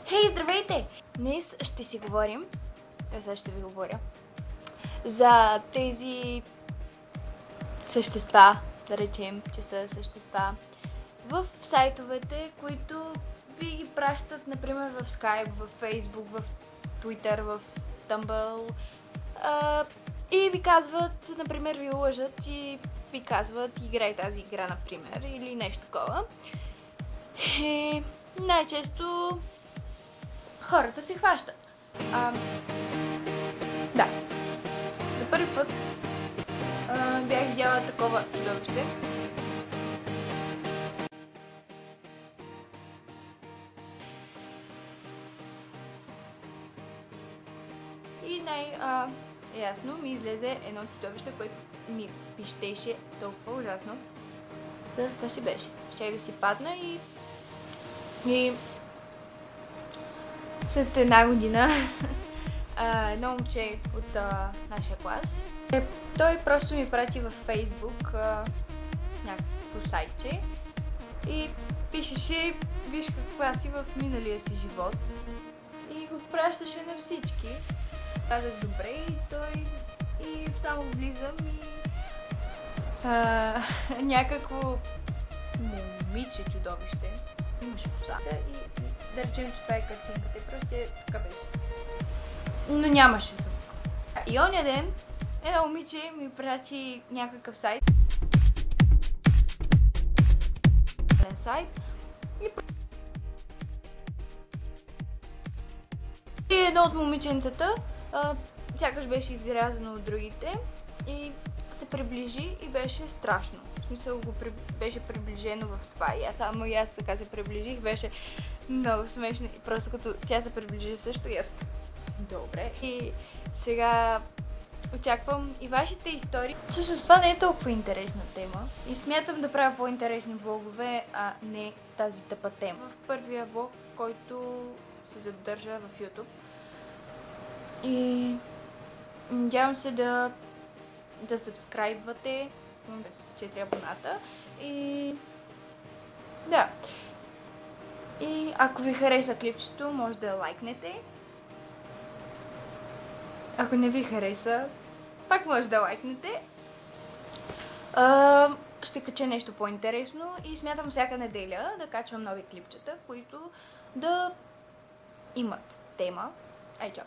Хей, здравейте! Днес ще си говорим, сега ще ви говоря, за тези същества, да речем, че са същества в сайтовете, които ви ги пращат, например, в Skype, в Facebook, в Twitter, в Tumblr и ви казват, например, ви лъжат и ви казват, играй тази игра, например, или нещо такова. И най-често хората се хващат. Да. За първи път бях видяла такова чудовище. И ясно ми излезе едно чудовище, което ми пищеше толкова ужасно. Това си беше. Щях да си падна и след една година едно момче от нашия клас, той просто ми прати във Facebook някакво сайтче и пишеше, виж каква си в миналия си живот, и го пращаше на всички. Казах добре и той, и само влизам и някакво момиче чудовище имаше косата и да речем, че това е картинката и просто така беше. Но нямаше звук. И оня ден едно момиче ми прати някакъв сайт. И едно от момиченцата сякаш беше изрязано от другите и се приближи и беше страшно. В смисъл беше приближено в това и аз така се приближих, беше много смешно и просто като тя се приближи също и аз. Добре. И сега очаквам и вашите истории. Всъщност това не е толкова интересна тема и смятам да правя по-интересни влогове, а не тази тъпа тема. В първия влог, който се задържа в YouTube. И надявам се да сабскрайбвате, 4 абоната и да. И ако ви хареса клипчето, може да лайкнете. Ако не ви хареса, пак може да лайкнете. Ще кача нещо по-интересно и смятам всяка неделя да качвам нови клипчета, които да имат тема. Ай, чао!